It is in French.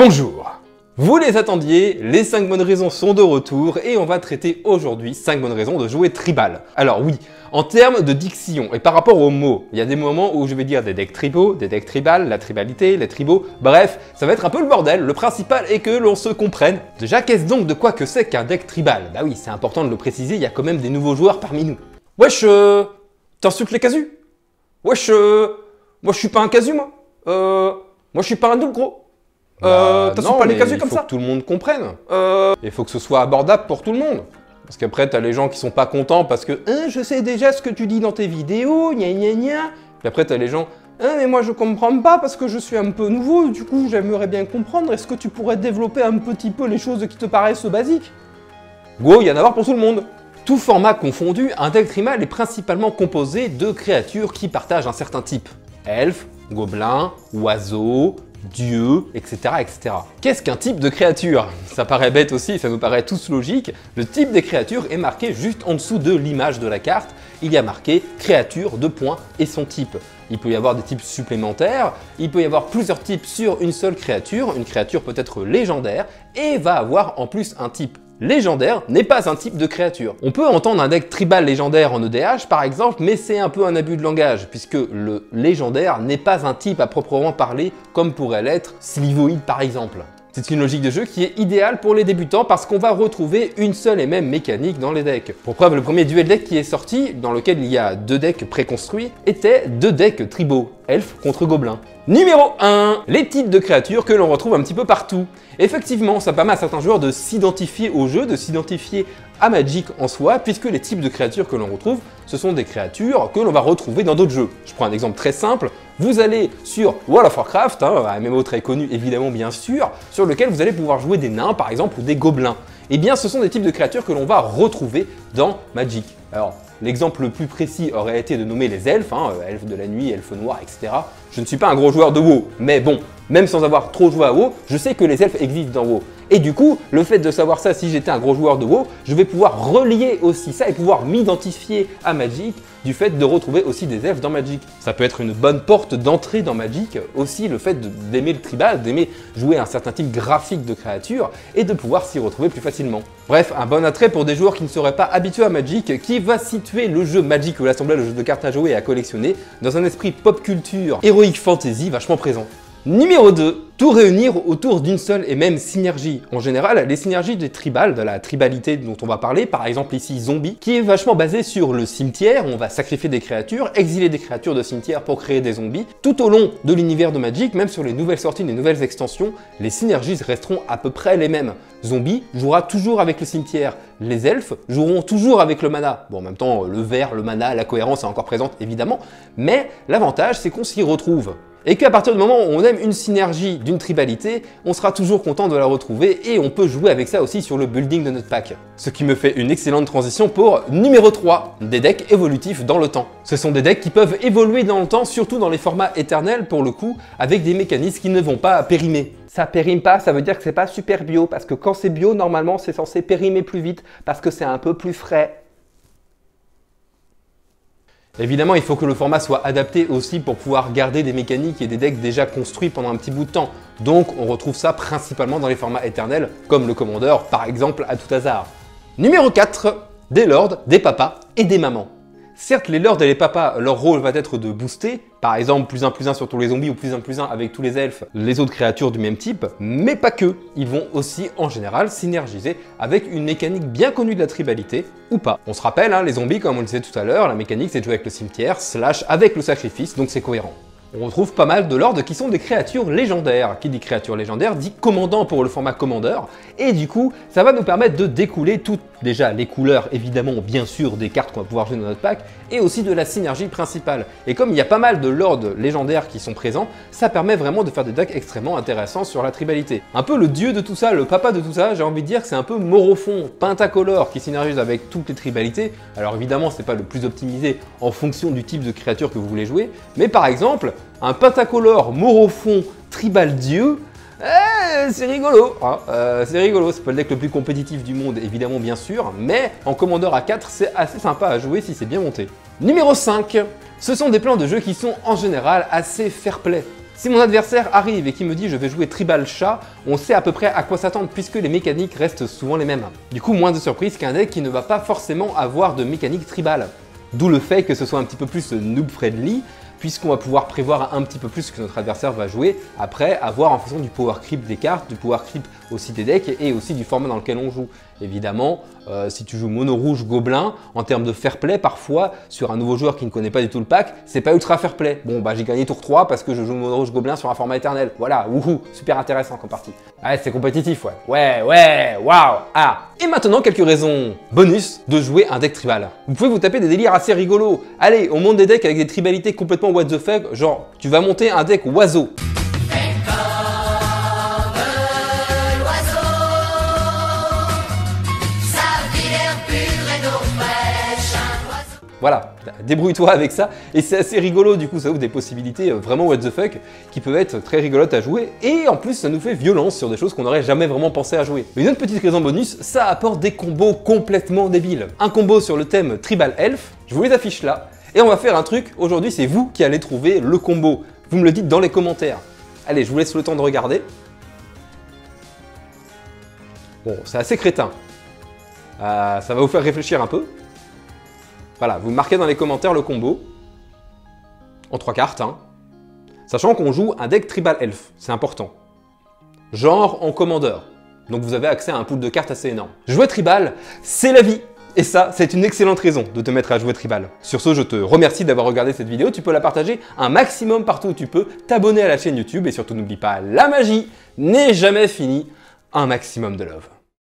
Bonjour! Vous les attendiez, les 5 bonnes raisons sont de retour et on va traiter aujourd'hui 5 bonnes raisons de jouer tribal. Alors oui, en termes de diction et par rapport aux mots, il y a des moments où je vais dire des decks tribaux, des decks tribales, la tribalité, les tribaux, bref, ça va être un peu le bordel. Le principal est que l'on se comprenne. Déjà, qu'est-ce donc de quoi que c'est qu'un deck tribal? Bah oui, c'est important de le préciser, il y a quand même des nouveaux joueurs parmi nous. Wesh, t'insultes les casus? Wesh, moi je suis pas un casu moi. Moi je suis pas un double gros. T'as pas les casus comme ça? Il faut que tout le monde comprenne. Il faut que ce soit abordable pour tout le monde. Parce qu'après, t'as les gens qui sont pas contents parce que je sais déjà ce que tu dis dans tes vidéos, gna gna gna. Puis après, t'as les gens mais moi je comprends pas parce que je suis un peu nouveau, du coup j'aimerais bien comprendre. Est-ce que tu pourrais développer un petit peu les choses qui te paraissent basiques? Go, il y en a marre pour tout le monde. Tout format confondu, un deck tribal est principalement composé de créatures qui partagent un certain type. Elfes, gobelins, oiseaux, dieu, etc. etc. Qu'est-ce qu'un type de créature? Ça paraît bête aussi, ça nous paraît tous logique. Le type des créatures est marqué juste en dessous de l'image de la carte. Il y a marqué créature, et son type. Il peut y avoir des types supplémentaires, il peut y avoir plusieurs types sur une seule créature. Une créature peut être légendaire et va avoir en plus un type. Légendaire n'est pas un type de créature. On peut entendre un deck tribal légendaire en EDH par exemple, mais c'est un peu un abus de langage, puisque le légendaire n'est pas un type à proprement parler, comme pourrait l'être Slivoid par exemple. C'est une logique de jeu qui est idéale pour les débutants parce qu'on va retrouver une seule et même mécanique dans les decks. Pour preuve, le premier duel deck qui est sorti, dans lequel il y a 2 decks préconstruits, était 2 decks tribaux, elfes contre gobelins. Numéro 1, les types de créatures que l'on retrouve un petit peu partout. Effectivement, ça permet à certains joueurs de s'identifier au jeu, de s'identifier à Magic en soi, puisque les types de créatures que l'on retrouve, ce sont des créatures que l'on va retrouver dans d'autres jeux. Je prends un exemple très simple, vous allez sur World of Warcraft, un MMO très connu évidemment bien sûr, sur lequel vous allez pouvoir jouer des nains par exemple ou des gobelins. Eh bien ce sont des types de créatures que l'on va retrouver dans Magic. Alors, l'exemple le plus précis aurait été de nommer les elfes, elfes de la nuit, elfes noirs, etc. Je ne suis pas un gros joueur de WoW, mais bon, même sans avoir trop joué à WoW, je sais que les elfes existent dans WoW. Et du coup, le fait de savoir ça, si j'étais un gros joueur de WoW, je vais pouvoir relier aussi ça et pouvoir m'identifier à Magic du fait de retrouver aussi des elfes dans Magic. Ça peut être une bonne porte d'entrée dans Magic, aussi le fait d'aimer le tribal, d'aimer jouer un certain type graphique de créature et de pouvoir s'y retrouver plus facilement. Bref, un bon attrait pour des joueurs qui ne seraient pas habitués à Magic, qui va situer le jeu Magic ou l'assemblage de jeux de cartes à jouer et à collectionner dans un esprit pop culture, heroic fantasy vachement présent. Numéro 2, tout réunir autour d'une seule et même synergie. En général, les synergies des tribales, de la tribalité dont on va parler, par exemple ici zombie, qui est vachement basé sur le cimetière, on va sacrifier des créatures, exiler des créatures de cimetière pour créer des zombies. Tout au long de l'univers de Magic, même sur les nouvelles sorties, les nouvelles extensions, les synergies resteront à peu près les mêmes. Zombie jouera toujours avec le cimetière, les elfes joueront toujours avec le mana. Bon, en même temps, le vert, le mana, la cohérence est encore présente évidemment, mais l'avantage c'est qu'on s'y retrouve. Et qu'à partir du moment où on aime une synergie d'une tribalité, on sera toujours content de la retrouver et on peut jouer avec ça aussi sur le building de notre pack. Ce qui me fait une excellente transition pour numéro 3, des decks évolutifs dans le temps. Ce sont des decks qui peuvent évoluer dans le temps, surtout dans les formats éternels pour le coup, avec des mécanismes qui ne vont pas périmer. Ça périme pas, ça veut dire que c'est pas super bio, parce que quand c'est bio, normalement c'est censé périmer plus vite, parce que c'est un peu plus frais. Évidemment, il faut que le format soit adapté aussi pour pouvoir garder des mécaniques et des decks déjà construits pendant un petit bout de temps. Donc on retrouve ça principalement dans les formats éternels, comme le Commander par exemple à tout hasard. Numéro 4, des lords, des papas et des mamans. Certes, les lords et les papas, leur rôle va être de booster, par exemple +1/+1 sur tous les zombies ou +1/+1 avec tous les elfes, les autres créatures du même type, mais pas que. Ils vont aussi en général synergiser avec une mécanique bien connue de la tribalité, ou pas. On se rappelle, les zombies, comme on le disait tout à l'heure, la mécanique c'est de jouer avec le cimetière, / avec le sacrifice, donc c'est cohérent. On retrouve pas mal de lords qui sont des créatures légendaires. Qui dit créature légendaire dit commandant pour le format Commander. Et du coup, ça va nous permettre de découler toutes, déjà les couleurs évidemment bien sûr des cartes qu'on va pouvoir jouer dans notre pack, et aussi de la synergie principale. Et comme il y a pas mal de lords légendaires qui sont présents, ça permet vraiment de faire des decks extrêmement intéressants sur la tribalité. Un peu le dieu de tout ça, le papa de tout ça, j'ai envie de dire que c'est un peu Morophon, Pentacolore qui synergise avec toutes les tribalités. Alors évidemment, c'est pas le plus optimisé en fonction du type de créature que vous voulez jouer, mais par exemple, un Pentacolore Morophon Tribal Dieu, c'est rigolo, c'est rigolo, c'est pas le deck le plus compétitif du monde évidemment bien sûr, mais en Commander à 4 c'est assez sympa à jouer si c'est bien monté. Numéro 5, ce sont des plans de jeu qui sont en général assez fair-play. Si mon adversaire arrive et qu'il me dit je vais jouer tribal chat, on sait à peu près à quoi s'attendre puisque les mécaniques restent souvent les mêmes. Du coup, moins de surprise qu'un deck qui ne va pas forcément avoir de mécanique tribal. D'où le fait que ce soit un petit peu plus noob friendly, puisqu'on va pouvoir prévoir un petit peu plus ce que notre adversaire va jouer, après avoir en fonction du power creep des cartes, du power creep aussi des decks et aussi du format dans lequel on joue. Évidemment, si tu joues mono rouge gobelin, en termes de fair play, parfois, sur un nouveau joueur qui ne connaît pas du tout le pack, c'est pas ultra fair play. Bon, bah j'ai gagné tour 3 parce que je joue mono rouge gobelin sur un format éternel. Voilà, wouhou, super intéressant comme partie. Ouais, c'est compétitif, ouais. Ouais, waouh, ah. Et maintenant, quelques raisons bonus de jouer un deck tribal. Vous pouvez vous taper des délires assez rigolos. Allez, on monte des decks avec des tribalités complètement what the fuck, genre, tu vas monter un deck oiseau. Voilà, débrouille-toi avec ça, et c'est assez rigolo, du coup ça ouvre des possibilités vraiment what the fuck, qui peuvent être très rigolotes à jouer, et en plus ça nous fait violence sur des choses qu'on n'aurait jamais vraiment pensé à jouer. Une autre petite raison bonus, ça apporte des combos complètement débiles. Un combo sur le thème Tribal Elf, je vous les affiche là, et on va faire un truc, aujourd'hui c'est vous qui allez trouver le combo. Vous me le dites dans les commentaires. Allez, je vous laisse le temps de regarder. Bon, c'est assez crétin. Ça va vous faire réfléchir un peu. Voilà, vous marquez dans les commentaires le combo, en 3 cartes, hein. Sachant qu'on joue un deck Tribal Elf, c'est important. Genre en commandeur, donc vous avez accès à un pool de cartes assez énorme. Jouer Tribal, c'est la vie, et ça, c'est une excellente raison de te mettre à jouer Tribal. Sur ce, je te remercie d'avoir regardé cette vidéo, tu peux la partager un maximum partout où tu peux, t'abonner à la chaîne YouTube, et surtout n'oublie pas, la magie n'est jamais finie, un maximum de love.